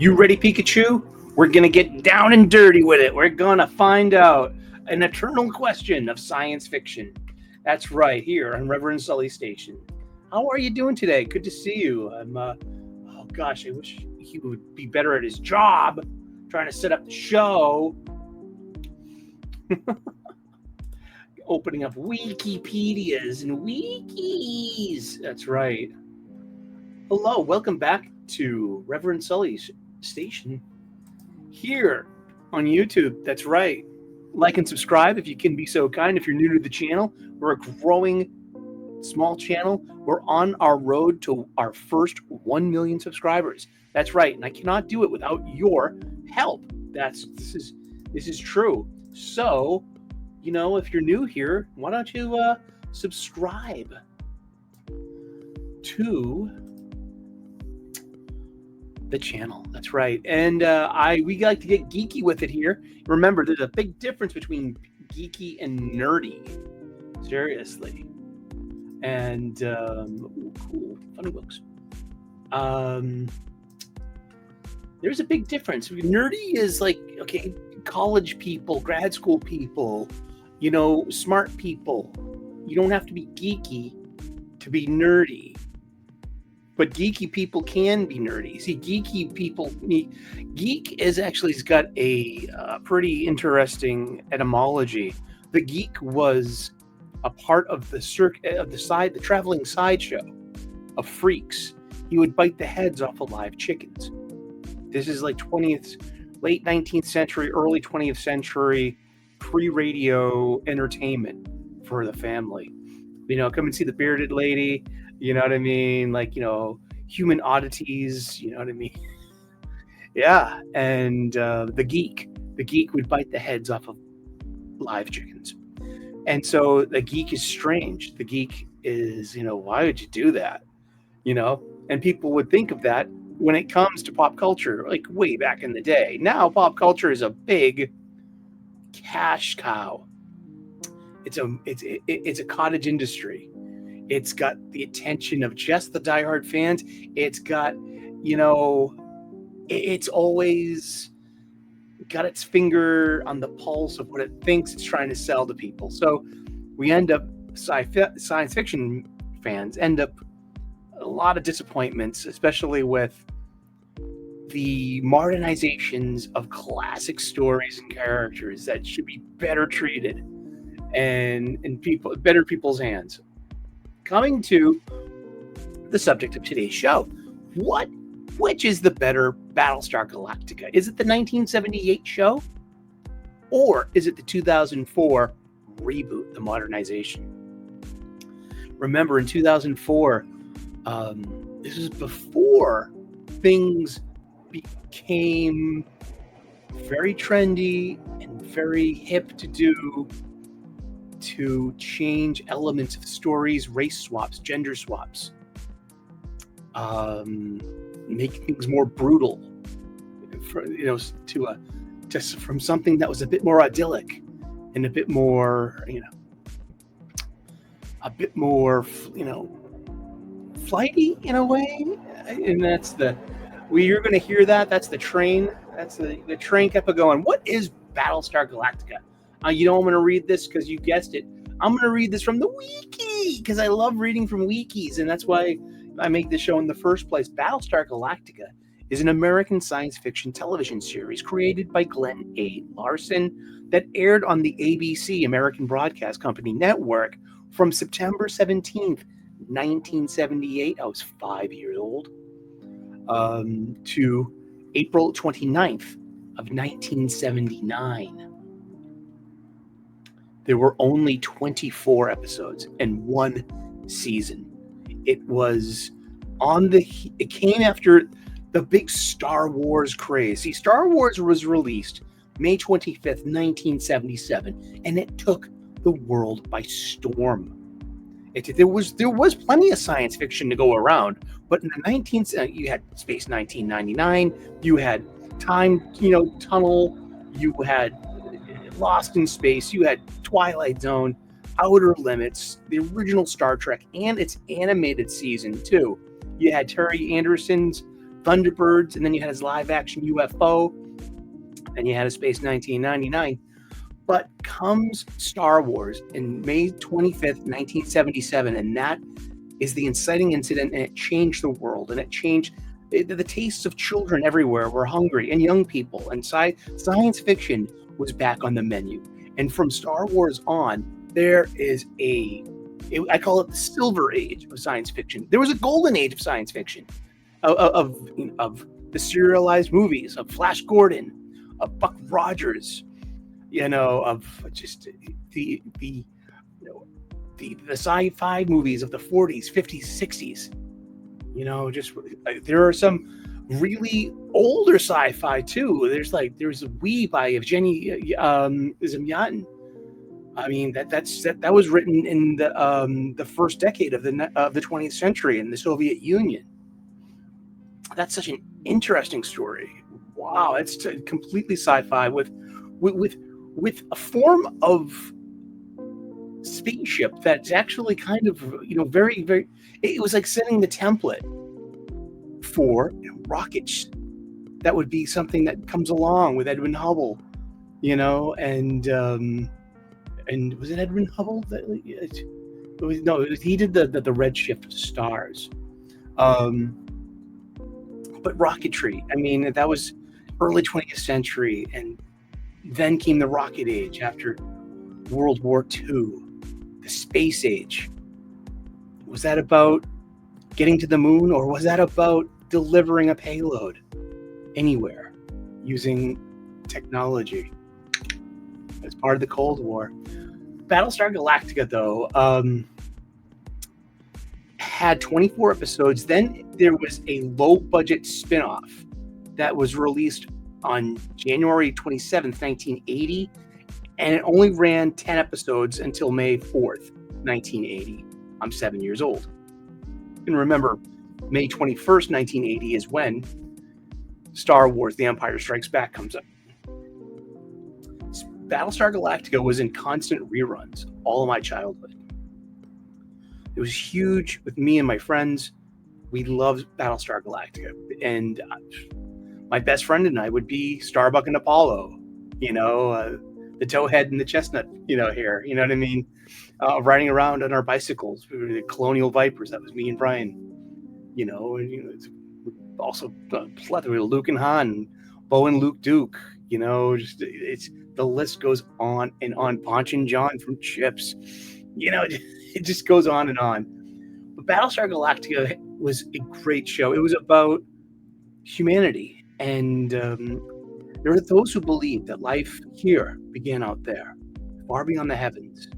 You ready, Pikachu? We're going to get down and dirty with it. We're going to find out an eternal question of science fiction. That's right, here on Reverend Sully Station. How are you doing today? Good to see you. Oh gosh, I wish he would be better at his job, trying to set up the show. Opening up Wikipedias and wikis. That's right. Hello, welcome back to Reverend Sully's Station here on YouTube. That's right. Like and subscribe if you can be so kind. If you're new to the channel, we're a growing small channel. We're on our road to our first 1 million subscribers. That's right, and I cannot do it without your help. This is true. So, if you're new here, why don't you subscribe to the channel. That's right. And we like to get geeky with it here. Remember, there's a big difference between geeky and nerdy. Seriously. And cool, funny books. There's a big difference. Nerdy is like, okay, college people, grad school people, smart people. You don't have to be geeky to be nerdy. But geeky people can be nerdy. See, geek is actually got a pretty interesting etymology. The geek was a part of the traveling sideshow of freaks. He would bite the heads off of live chickens. This is like late 19th century, early 20th century pre-radio entertainment for the family. Come and see the bearded lady. You know what I mean? Like, human oddities, you know what I mean? Yeah. And the geek would bite the heads off of live chickens. And so the geek is strange. The geek is, why would you do that? And people would think of that when it comes to pop culture, like way back in the day. Now pop culture is a big cash cow. It's a cottage industry. It's got the attention of just the diehard fans. It's got, it's always got its finger on the pulse of what it thinks it's trying to sell to people. So we end up, science fiction fans end up a lot of disappointments, especially with the modernizations of classic stories and characters that should be better treated and in people's hands. Coming to the subject of today's show, which is the better Battlestar Galactica? Is it the 1978 show, or is it the 2004 reboot, the modernization? Remember, in 2004, this was before things became very trendy and very hip to do, to change elements of stories, race swaps, gender swaps, make things more brutal, from something that was a bit more idyllic and a bit more, flighty in a way. And that's you're going to hear that. That's the train. That's the train kept going. What is Battlestar Galactica? I'm going to read this because you guessed it. I'm going to read this from the wiki because I love reading from wikis, and that's why I make this show in the first place. Battlestar Galactica is an American science fiction television series created by Glenn A. Larson that aired on the ABC, American Broadcast Company network, from September 17th, 1978. I was 5 years old. To April 29th of 1979. There were only 24 episodes and one season. It came after the big Star Wars craze. See, Star Wars was released May 25th, 1977, and it took the world by storm. There was plenty of science fiction to go around, but in the you had Space 1999, you had Time, Tunnel, you had Lost in Space, you had Twilight Zone, Outer Limits, the original Star Trek, and its animated season too. You had Terry Anderson's Thunderbirds, and then you had his live action UFO, and you had a Space 1999. But comes Star Wars in May 25th, 1977, and that is the inciting incident, and it changed the world, and it changed the tastes of children everywhere were hungry, and young people, and science fiction was back on the menu. And from Star Wars on, there is I call it the silver age of science fiction. There was a golden age of science fiction, of the serialized movies, of Flash Gordon, of Buck Rogers, of just the sci-fi movies of the 40s, 50s, 60s. There are some really older sci-fi too. There's a We by Evgeny Zamyatin. I mean, that was written in the first decade of the 20th century in the Soviet Union. That's such an interesting story. Wow, it's completely sci-fi with a form of spaceship that's actually kind of very, very. It was like setting the template for rockets. That would be something that comes along with Edwin Hubble, and was it Edwin Hubble that it was? No, he did the redshift of stars. But rocketry, I mean, that was early 20th century, and then came the rocket age after World War II, the space age. Was that about getting to the moon, or was that about delivering a payload anywhere using technology? As part of the Cold War. Battlestar Galactica, though, had 24 episodes. Then there was a low-budget spin-off that was released on January 27th, 1980, and it only ran 10 episodes until May 4th, 1980. I'm 7 years old. And remember, May 21st, 1980 is when Star Wars: The Empire Strikes Back comes up. Battlestar Galactica was in constant reruns all of my childhood. It was huge with me and my friends. We loved Battlestar Galactica. And my best friend and I would be Starbuck and Apollo, the towhead and the chestnut, hair, you know what I mean? Riding around on our bicycles. We were the Colonial Vipers. That was me and Brian, also a plethora of Luke and Han, Bo and Luke Duke, the list goes on and on. Ponch and John from Chips, it just goes on and on. But Battlestar Galactica was a great show. It was about humanity, and there are those who believe that life here began out there, far beyond the heavens,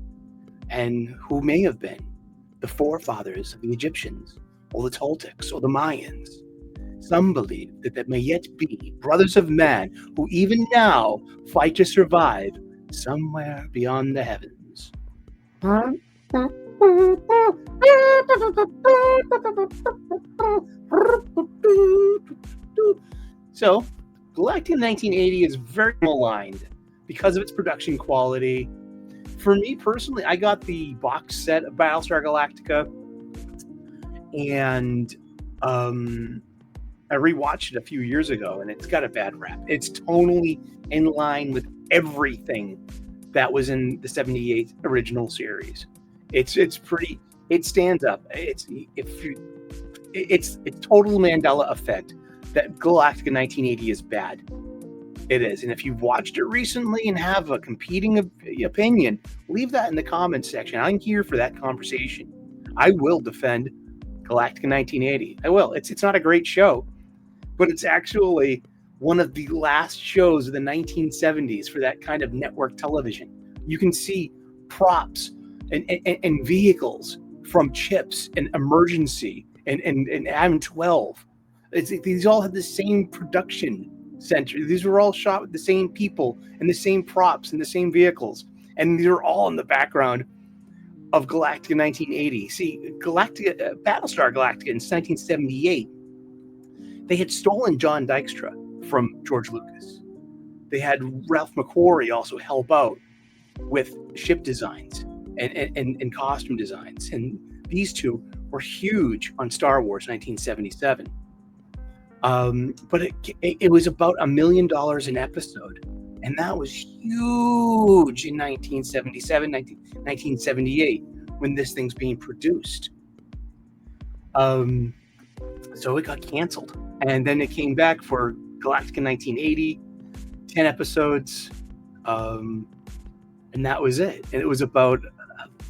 and who may have been the forefathers of the Egyptians, or the Toltecs, or the Mayans. Some believe that there may yet be brothers of man who even now fight to survive somewhere beyond the heavens. So, Galactica 1980 is very maligned because of its production quality. For me personally, I got the box set of Battlestar Galactica, and I rewatched it a few years ago, and it's got a bad rap. It's tonally in line with everything that was in the 78 original series. It's pretty. It stands up. It's total Mandela effect that Galactica 1980 is bad. It is, and if you've watched it recently and have a competing opinion, leave that in the comments section. I'm here for that conversation. I will defend Galactica 1980. I will. It's not a great show, but it's actually one of the last shows of the 1970s for that kind of network television. You can see props and vehicles from Chips and Emergency and Adam 12. These all have the same production center. These were all shot with the same people and the same props and the same vehicles. And these are all in the background of Galactica 1980. See, Battlestar Galactica in 1978, they had stolen John Dykstra from George Lucas. They had Ralph McQuarrie also help out with ship designs and costume designs. And these two were huge on Star Wars 1977. But it was about $1 million an episode. And that was huge in 1978, when this thing's being produced. So it got canceled. And then it came back for Galactica 1980, 10 episodes. And that was it. And it was about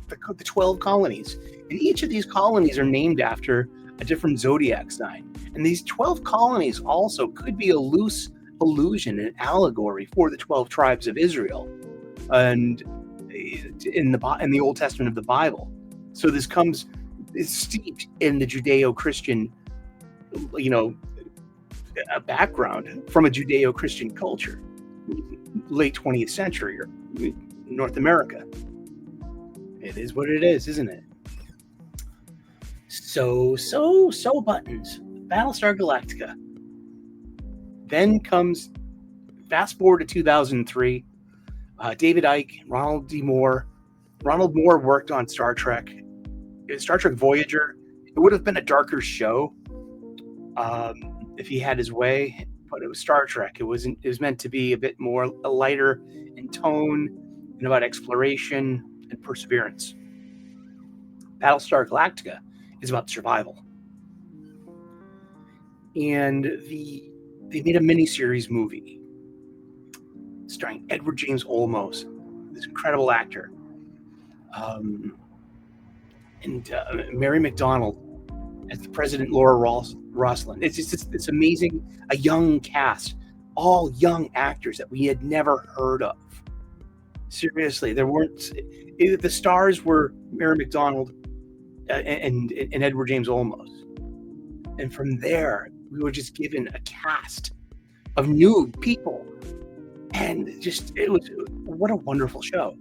the 12 colonies. And each of these colonies are named after a different zodiac sign. And these 12 colonies also could be a loose allusion, an allegory for the 12 tribes of Israel, and in the Old Testament of the Bible. So this is steeped in the Judeo-Christian, background from a Judeo-Christian culture, late 20th century or North America. It is what it is, isn't it? So buttons. Battlestar Galactica. Then comes, fast forward to 2003, David Icke, Ronald D. Moore. Ronald Moore worked on Star Trek Voyager. It would have been a darker show if he had his way, but it was Star Trek. It was meant to be a bit more lighter in tone and about exploration and perseverance. Battlestar Galactica is about survival. And they made a miniseries movie starring Edward James Olmos, this incredible actor, and Mary McDonnell as the President Laura Roslin. It's amazing. A young cast, all young actors that we had never heard of. Seriously, the stars were Mary McDonnell and Edward James Olmos. And from there, we were just given a cast of new people. And what a wonderful show.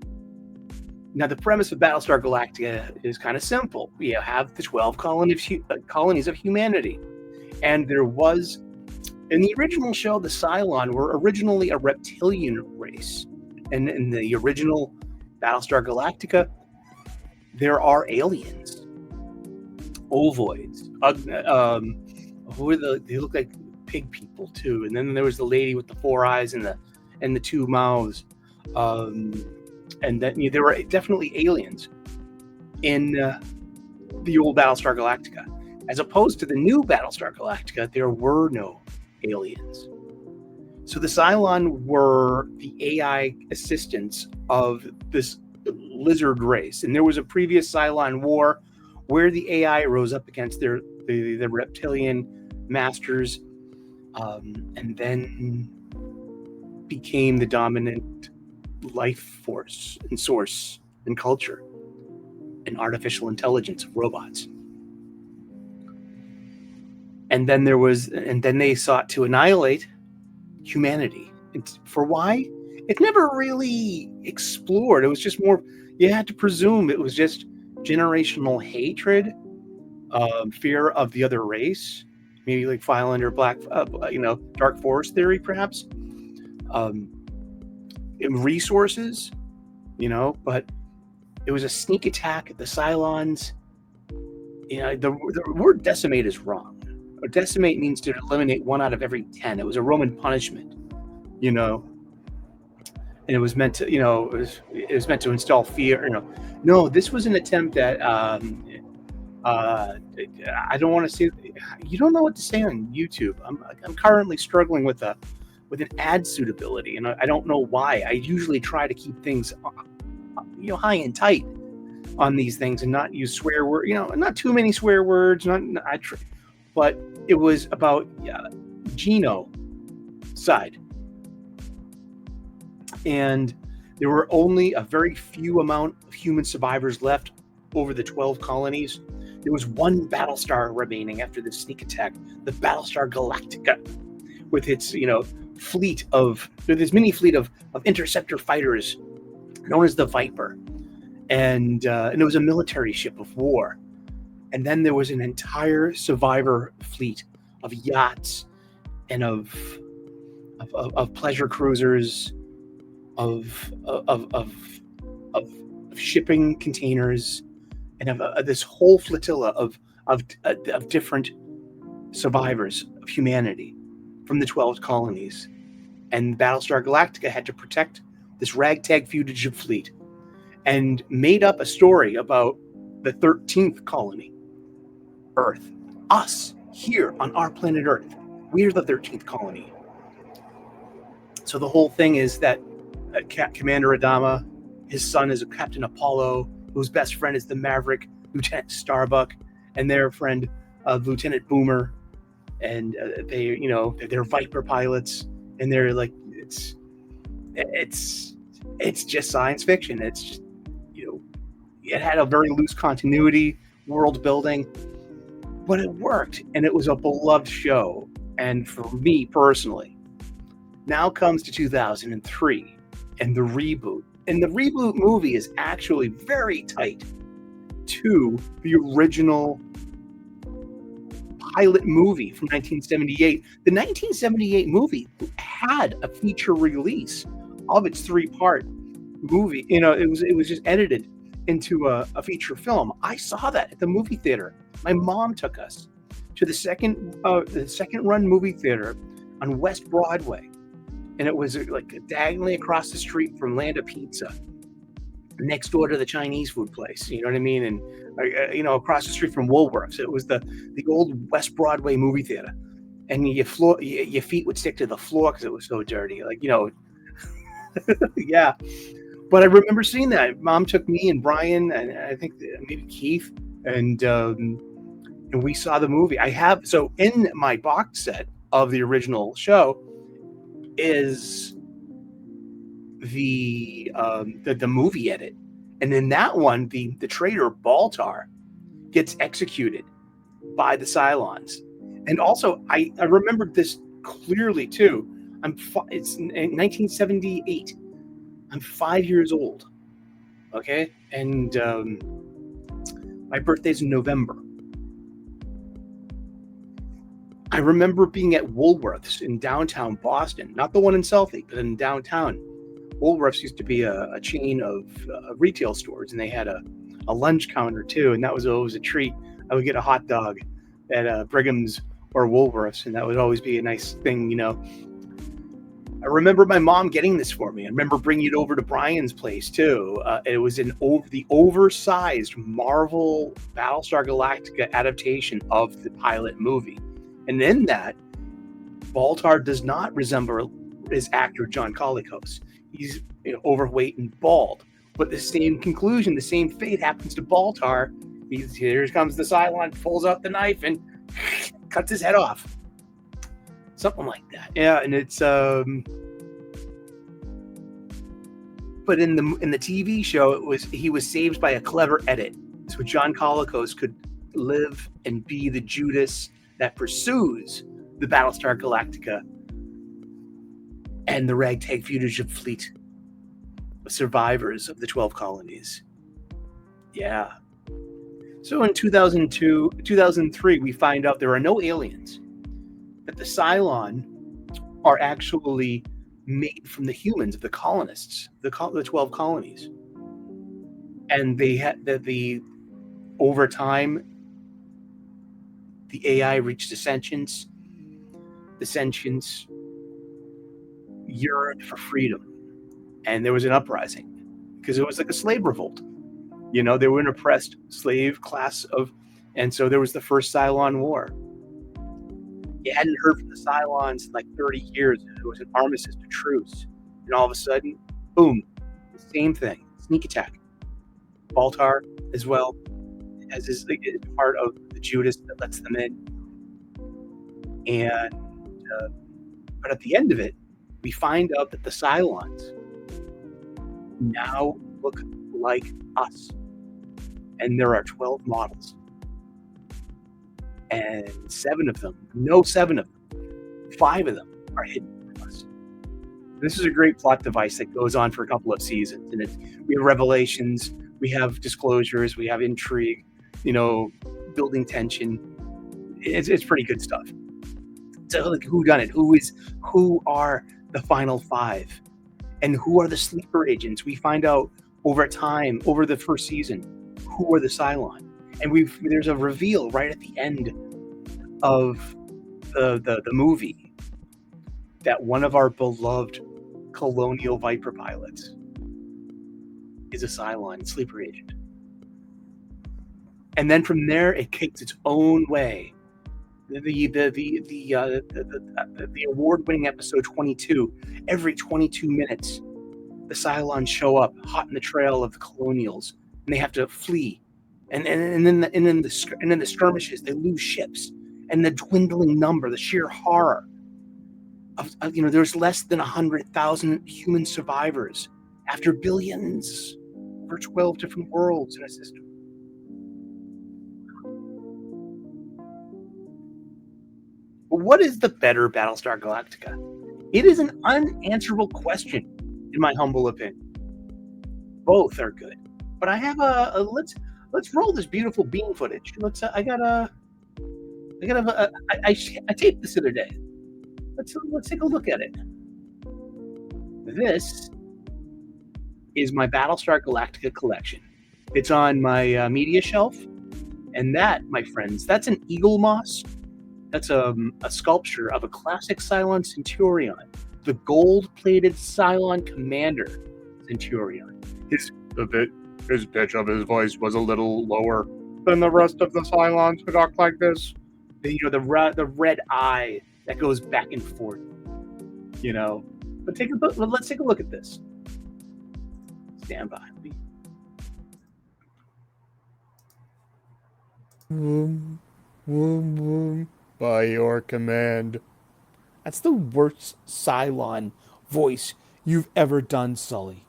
Now, the premise of Battlestar Galactica is kind of simple. We have the 12 colonies of humanity. And there was, in the original show, the Cylon were originally a reptilian race. And in the original Battlestar Galactica, there are aliens, ovoids. They look like pig people too. And then there was the lady with the 4 eyes and the 2 mouths. And then there were definitely aliens in the old Battlestar Galactica. As opposed to the new Battlestar Galactica, there were no aliens. So the Cylon were the AI assistants of this lizard race. And there was a previous Cylon war where the AI rose up against the reptilian masters, and then became the dominant life force and source and culture and artificial intelligence of robots. And then they sought to annihilate humanity. For why? It never really explored. It was just more, you had to presume it was just generational hatred, fear of the other race, maybe like Phylander Black, Dark Forest theory, perhaps. Resources, but it was a sneak attack at the Cylons. The word decimate is wrong. Decimate means to eliminate 1 out of every 10. It was a Roman punishment, and it was meant to, it was meant to install fear. No, this was an attempt at. I don't want to say. You don't know what to say on YouTube. I'm currently struggling with an ad suitability, and I don't know why. I usually try to keep things, high and tight on these things and not use swear word. Not too many swear words. But it was about genocide, and there were only a very few amount of human survivors left over the 12 colonies. There was one Battlestar remaining after the sneak attack, the Battlestar Galactica, with its mini fleet of interceptor fighters known as the Viper, and it was a military ship of war. And then there was an entire survivor fleet of yachts and of pleasure cruisers, of shipping containers, and of this whole flotilla of different survivors of humanity from the 12 colonies. And Battlestar Galactica had to protect this ragtag fugitive fleet and made up a story about the 13th colony, Earth. Us, here on our planet Earth. We're the 13th colony. So the whole thing is that Commander Adama, his son is Captain Apollo, whose best friend is the Maverick, Lieutenant Starbuck, and their friend, Lieutenant Boomer. And they're Viper pilots, and they're like, it's just science fiction. It's just, it had a very loose continuity, world building, but it worked, and it was a beloved show. And for me personally, now comes to 2003 and the reboot. And the reboot movie is actually very tight to the original pilot movie from 1978. The 1978 movie had a feature release of its 3-part movie. It was just edited into a feature film. I saw that at the movie theater. My mom took us to the second run movie theater on West Broadway, and it was like diagonally across the street from Land of Pizza, next door to the Chinese food place. You know what I mean? And across the street from Woolworths. It was the old West Broadway movie theater, and your feet would stick to the floor because it was so dirty. Yeah. But I remember seeing that. Mom took me and Brian, and I think maybe Keith, and we saw the movie. So in my box set of the original show is the movie edit, and in that one, the traitor Baltar gets executed by the Cylons. And also, I remembered this clearly too. It's 1978. I'm 5 years old. Okay, and my birthday's in November. I remember being at Woolworths in downtown Boston, not the one in Southie, but in downtown. Woolworths used to be a chain of retail stores, and they had a lunch counter too, and that was always a treat. I would get a hot dog at Brigham's or Woolworths, and that would always be a nice thing, I remember my mom getting this for me. I remember bringing it over to Brian's place too. It was the oversized Marvel Battlestar Galactica adaptation of the pilot movie. And in that, Baltar does not resemble his actor John Colicos. He's overweight and bald. But the same conclusion, the same fate happens to Baltar. Here comes the Cylon, pulls out the knife and cuts his head off. Something like that. Yeah, and it's but in the TV show, he was saved by a clever edit, so John Colicos could live and be the Judas that pursues the Battlestar Galactica and the ragtag fugitive fleet of survivors of the 12 colonies. Yeah. So in 2003, we find out there are no aliens, that the Cylon are actually made from the humans of the colonists, the 12 colonies. And they had over time, the AI reached the sentience. The sentience yearned for freedom. And there was an uprising because it was like a slave revolt. They were an oppressed slave class and so there was the first Cylon War. You hadn't heard from the Cylons in like 30 years. It was an armistice, a truce. And all of a sudden, boom, the same thing. Sneak attack. Baltar as well as is part of the Judas that lets them in. And but at the end of it, we find out that the Cylons now look like us. And there are 12 models. And 7 of them, 5 of them are hidden from us. This is a great plot device that goes on for a couple of seasons. And we have revelations, we have disclosures, we have intrigue, building tension. It's pretty good stuff. So like whodunit? Who are the final 5? And who are the sleeper agents? We find out over time, over the first season, who are the Cylon. And there's a reveal right at the end of the movie that one of our beloved Colonial Viper pilots is a Cylon sleeper agent. And then from there, it kicked its own way. The award-winning episode 22. Every 22 minutes, the Cylons show up, hot in the trail of the Colonials, and they have to flee. And then the skirmishes, they lose ships, and the dwindling number, the sheer horror of there's less than 100,000 human survivors after billions for 12 different worlds in a system. What is the better Battlestar Galactica? It is an unanswerable question, in my humble opinion. Both are good, but I have let's roll this beautiful beam footage. I taped this the other day. Let's take a look at it. This is my Battlestar Galactica collection. It's on my media shelf, and that, my friends, that's an eagle moss. That's a sculpture of a classic Cylon Centurion, the gold-plated Cylon Commander Centurion. His pitch of his voice was a little lower than the rest of the Cylons who talk like this. The red eye that goes back and forth. But let's take a look at this. Stand by. Boom, boom, boom. By your command. That's the worst Cylon voice you've ever done, Sully.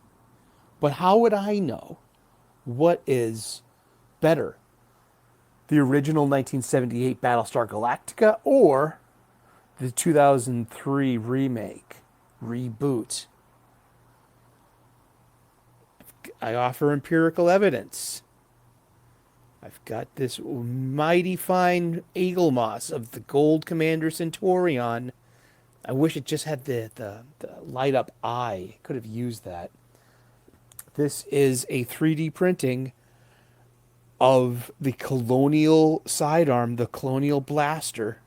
But how would I know what is better? The original 1978 Battlestar Galactica or the 2003 reboot? I offer empirical evidence. I've got this mighty fine eagle moss of the Gold Commander Centurion. I wish it just had the light up eye. Could have used that. This is a 3D printing of the Colonial sidearm, the Colonial Blaster.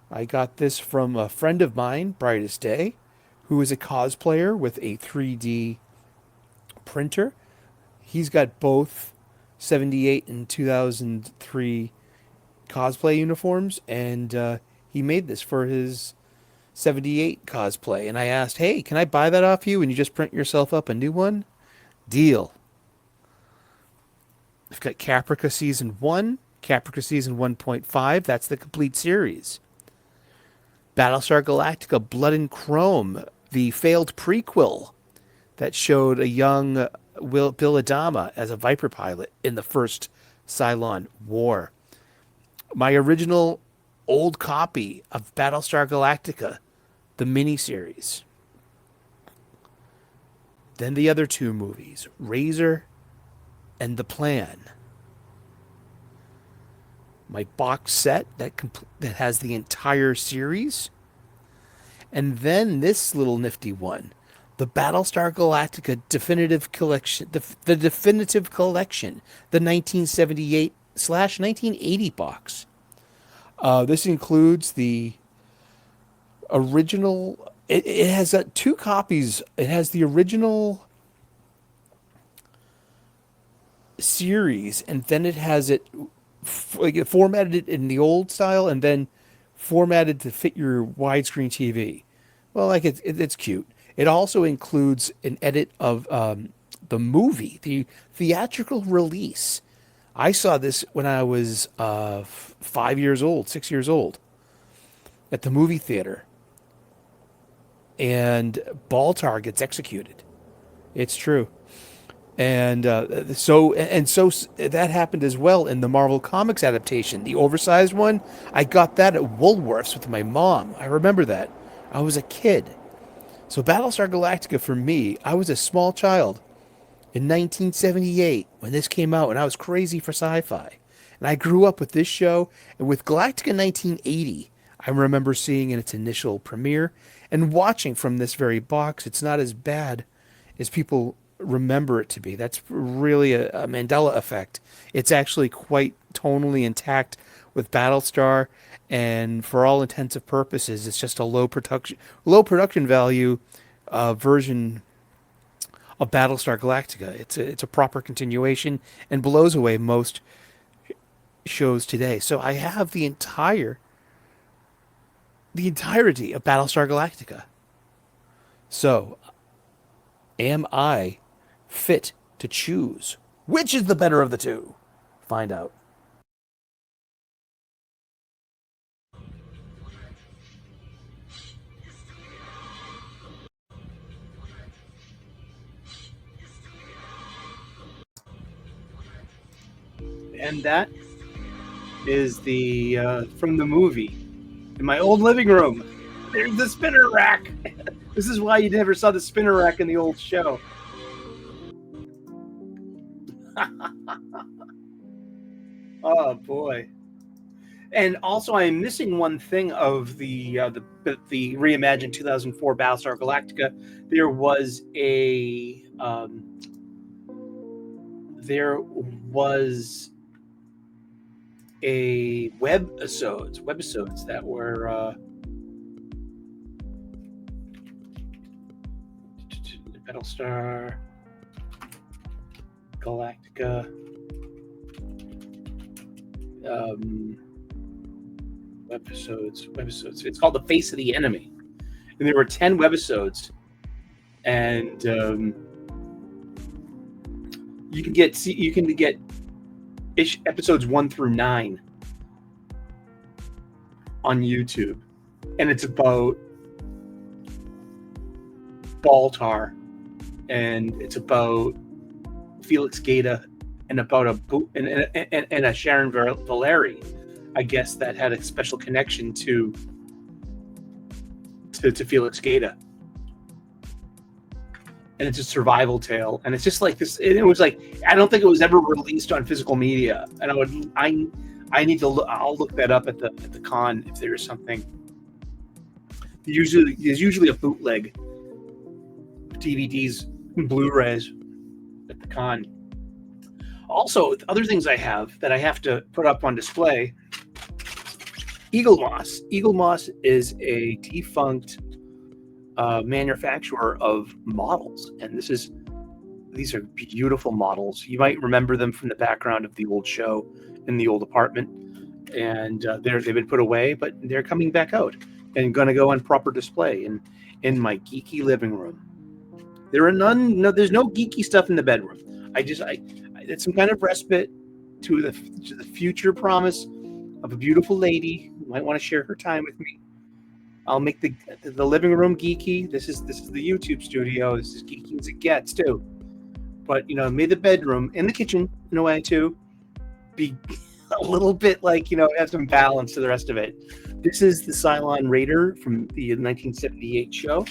I got this from a friend of mine, Brightest Day, who is a cosplayer with a 3D printer. He's got both 78 and 2003 cosplay uniforms, and he made this for his 78 cosplay. And I asked, hey, can I buy that off you and you just print yourself up a new one? Deal. I've got Caprica Season 1, Caprica Season 1.5. That's the complete series. Battlestar Galactica Blood and Chrome, the failed prequel that showed a young Bill Adama as a Viper pilot in the first Cylon War. My original old copy of Battlestar Galactica, the miniseries. Then the other two movies, Razor and The Plan. My box set that has the entire series. And then this little nifty one, the Battlestar Galactica Definitive Collection, the Definitive Collection, the 1978/1980 box. This includes the original. It has two copies. It has the original series, and then it has it formatted in the old style, and then formatted to fit your widescreen TV. Well, it's cute. It also includes an edit of the movie, the theatrical release. I saw this when I was 6 years old, at the movie theater. And Baltar gets executed. It's true. And so that happened as well in the Marvel Comics adaptation, the oversized one. I got that at Woolworths with my mom. I remember that. I was a kid. So Battlestar Galactica, for me, I was a small child in 1978 when this came out, and I was crazy for sci-fi. And I grew up with this show, and with Galactica 1980, I remember seeing in its initial premiere and watching from this very box. It's not as bad as people remember it to be. That's really a Mandela effect. It's actually quite tonally intact with Battlestar, and for all intents and purposes, it's just a low production value version of Battlestar Galactica. It's a proper continuation and blows away most shows today. So I have the entirety of Battlestar Galactica. So am I fit to choose which is the better of the two? Find out. And that is the from the movie. In my old living room, there's the spinner rack. This is why you never saw the spinner rack in the old show. Oh boy! And also, I'm missing one thing of the reimagined 2004 Battlestar Galactica. There was a webisodes that were Battlestar Galactica webisodes. It's called The Face of the Enemy, and there were 10 webisodes, and you can get episodes 1 through 9 on YouTube, and it's about Baltar, and it's about Felix Gaeta, and about a Sharon Valeri, I guess, that had a special connection to Felix Gaeta. And it's a survival tale, and it's just like this. It was like, I don't think it was ever released on physical media, and I need to look. I'll look that up at the con if there is something. There's usually a bootleg DVDs, Blu-rays at the con. Also, other things I have that I have to put up on display. Eagle Moss. Eagle Moss is a defunct manufacturer of models, and these are beautiful models. You might remember them from the background of the old show in the old apartment, and they've been put away, but they're coming back out and going to go on proper display in my geeky living room. There's no geeky stuff in the bedroom. It's some kind of respite to the future promise of a beautiful lady who might want to share her time with me. I'll make the living room geeky. This is the YouTube studio. This is geeky as it gets too. But may the bedroom and the kitchen in a way too be a little bit like have some balance to the rest of it. This is the Cylon Raider from the 1978 show.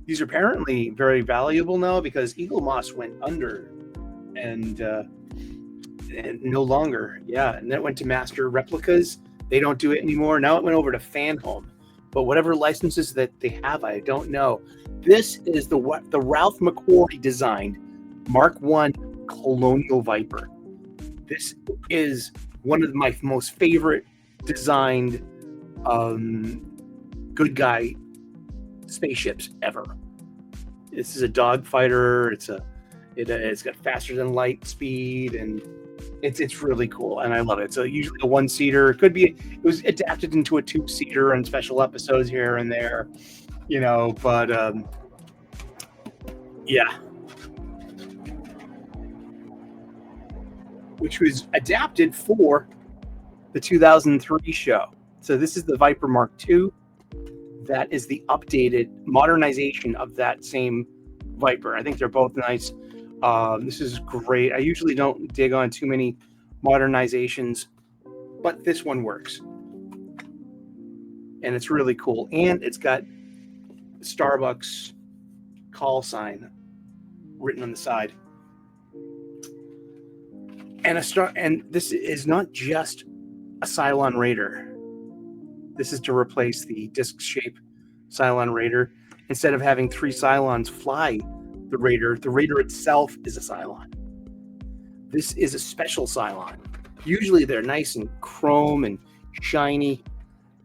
These are apparently very valuable now because Eagle Moss went under and no longer. Yeah, and that went to Master Replicas. They don't do it anymore. Now it went over to Fan Home. But whatever licenses that they have, I don't know. This is the Ralph McQuarrie designed Mark I Colonial Viper. This is one of my most favorite designed good guy spaceships ever. This is a dogfighter. It's got faster than light speed, and it's really cool, and I love it. So usually a one-seater. It was adapted into a two-seater on special episodes here and there, but yeah. Which was adapted for the 2003 show. So this is the Viper Mark II. That is the updated modernization of that same Viper. I think they're both nice. This is great. I usually don't dig on too many modernizations, but this one works. And it's really cool. And it's got Starbucks call sign written on the side. And this is not just a Cylon Raider. This is to replace the disc-shaped Cylon Raider. Instead of having 3 Cylons fly the Raider itself is a Cylon. This is a special Cylon. Usually they're nice and chrome and shiny.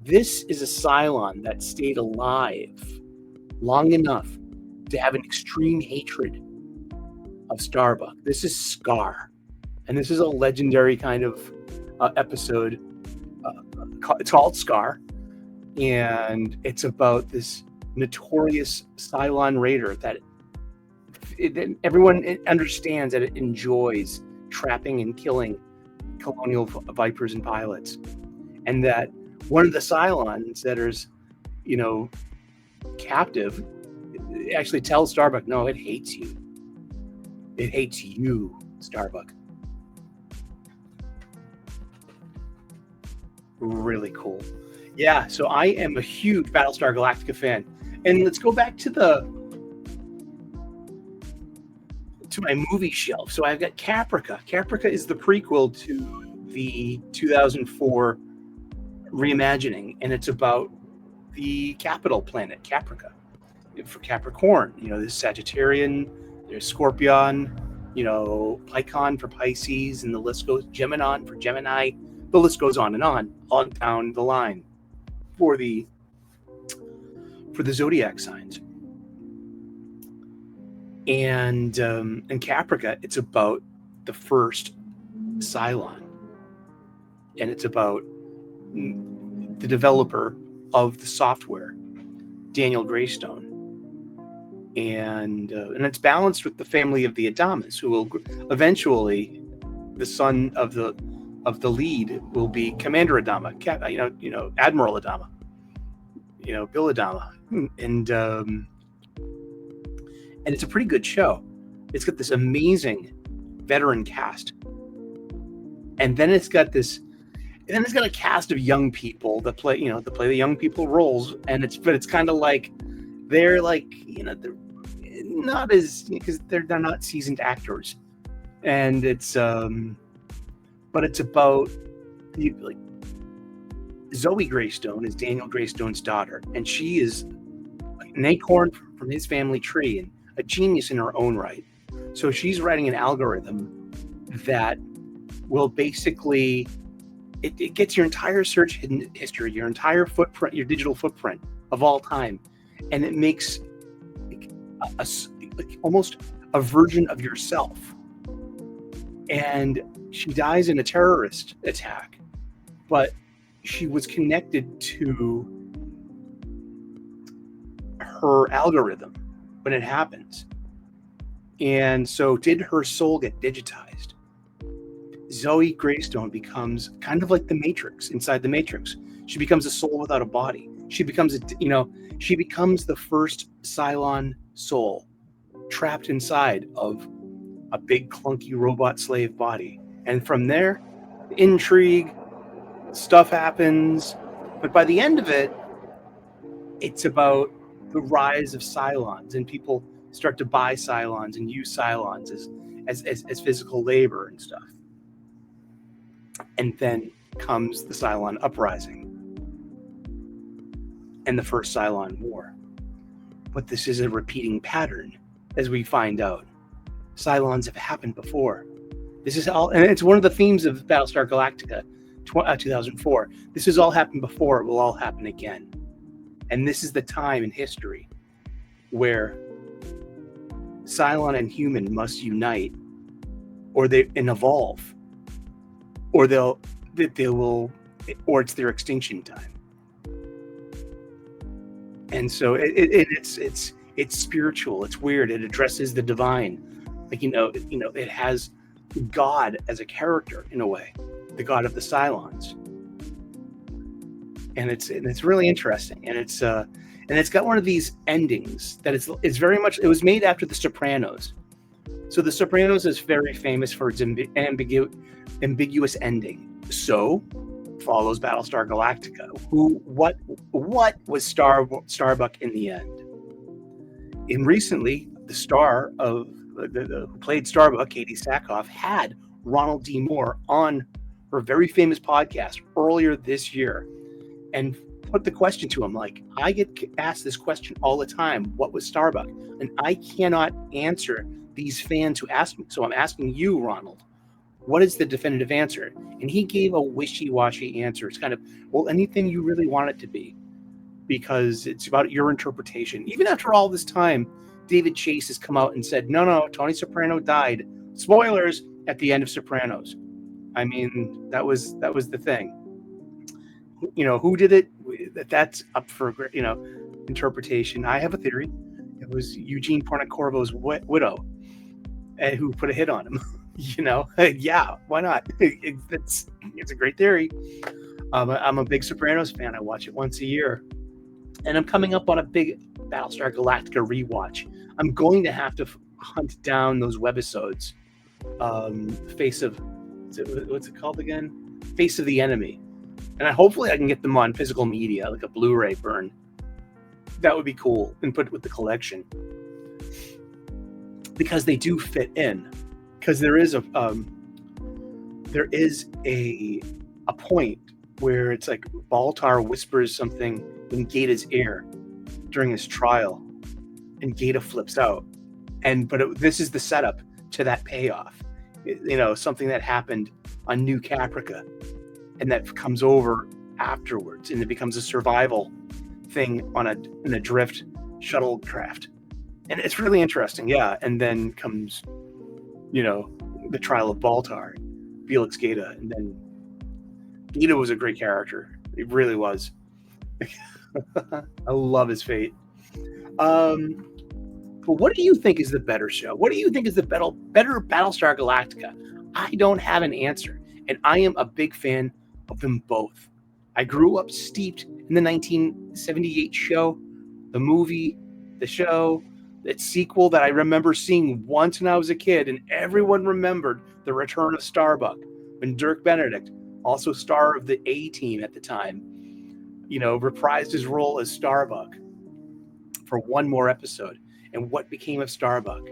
This is a Cylon that stayed alive long enough to have an extreme hatred of Starbuck. This is Scar. And this is a legendary kind of episode. It's called Scar. And it's about this notorious Cylon raider that everyone understands that it enjoys trapping and killing colonial vipers and pilots. And that one of the Cylons that is, captive actually tells Starbuck, no, it hates you. It hates you, Starbuck. Really cool. Yeah, so I am a huge Battlestar Galactica fan. And let's go back to my movie shelf. So I've got Caprica. Caprica is the prequel to the 2004 reimagining, and it's about the capital planet, Caprica. For Capricorn, there's Sagittarian, there's Scorpion, Pycon for Pisces, and the list goes, Geminon for Gemini. The list goes on down the line for the zodiac signs. And in Caprica, it's about the first Cylon, and it's about the developer of the software, Daniel Greystone, and it's balanced with the family of the Adamas, who will eventually, the son of the lead will be Commander Adama, Admiral Adama, Bill Adama, and it's a pretty good show. It's got this amazing veteran cast, and then it's got a cast of young people that play the young people roles, and it's kind of like they're they're not as, because they're not seasoned actors, and it's but it's about Zoe Greystone is Daniel Greystone's daughter, and she is an acorn from his family tree and a genius in her own right. So she's writing an algorithm that will basically it gets your entire search history, your entire footprint, your digital footprint of all time, and it makes almost a version of yourself. And she dies in a terrorist attack, but she was connected to her algorithm when it happens. And so did her soul get digitized? Zoe Greystone becomes kind of like the Matrix, inside the Matrix. She becomes a soul without a body. She becomes the first Cylon soul trapped inside of a big clunky robot slave body. And from there, intrigue, stuff happens. But by the end of it, it's about the rise of Cylons, and people start to buy Cylons and use Cylons as physical labor and stuff. And then comes the Cylon uprising and the first Cylon war. But this is a repeating pattern, as we find out. Cylons have happened before. This is all, and it's one of the themes of Battlestar Galactica 2004. This has all happened before. It will all happen again. And this is the time in history where Cylon and human must unite, or evolve, or it's their extinction time. And so it's spiritual. It's weird. It addresses the divine. It has God as a character in a way, the God of the Cylons. And it's really interesting. And it's got one of these endings that it's very much, it was made after The Sopranos. So The Sopranos is very famous for its ambiguous ending. So follows Battlestar Galactica. What was Starbuck in the end? And recently, the star of who played Starbuck, Katie Sackhoff, had Ronald D. Moore on her very famous podcast earlier this year, and put the question to him, like, I get asked this question all the time, what was Starbuck? And I cannot answer these fans who ask me. So I'm asking you, Ronald, What is the definitive answer? And he gave a wishy-washy answer. It's kind of, well, anything you really want it to be, because it's about your interpretation. Even after all this time, David Chase has come out and said, no, Tony Soprano died. Spoilers at the end of Sopranos. I mean, that was the thing. Who did it? That's up for, interpretation. I have a theory. It was Eugene Pornacorvo's widow, who put a hit on him. Yeah, why not? It's a great theory. I'm a big Sopranos fan. I watch it once a year, and I'm coming up on a big Battlestar Galactica rewatch. I'm going to have to hunt down those webisodes. What's it called again? Face of the Enemy, and hopefully I can get them on physical media, like a Blu-ray burn. That would be cool, and put it with the collection, because they do fit in. Because there is a point where it's like Baltar whispers something in Gata's ear during his trial, and Gata flips out. But this is the setup to that payoff. Something that happened on New Caprica, and that comes over afterwards, and it becomes a survival thing in a drift shuttlecraft, and it's really interesting. Yeah, and then comes the trial of Baltar, Felix Gata, and then Gata was a great character. He really was. I love his fate. But what do you think is the better show? What do you think is the better Battlestar Galactica? I don't have an answer, and I am a big fan of them both. I grew up steeped in the 1978 show, the movie, the show, that sequel that I remember seeing once when I was a kid, and everyone remembered The Return of Starbuck, when Dirk Benedict, also star of the A-Team at the time, reprised his role as Starbuck for one more episode. And what became of Starbuck?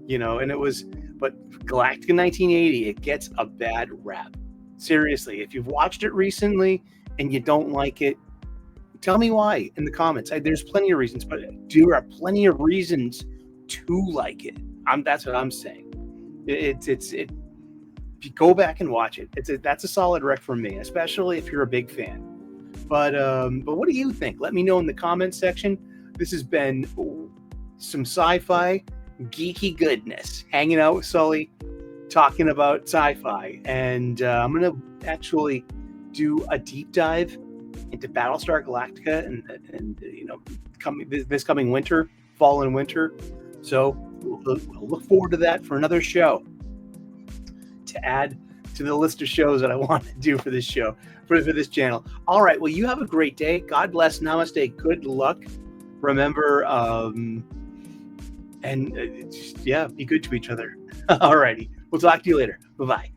And it was, but Galactica 1980, it gets a bad rap. Seriously, if you've watched it recently and you don't like it, tell me why in the comments. There's plenty of reasons, but there are plenty of reasons to like it. That's what I'm saying. If you go back and watch it, that's a solid rec from me, especially if you're a big fan. But what do you think? Let me know in the comments section. This has been some sci-fi geeky goodness, hanging out with Sully, talking about sci-fi, and I'm gonna actually do a deep dive into Battlestar Galactica and this coming winter, fall and winter. So we'll look forward to that for another show to add to the list of shows that I want to do for this show, for this channel. All right, well, you have a great day. God bless. Namaste. Good luck. Remember, be good to each other. All righty. We'll talk to you later. Bye-bye.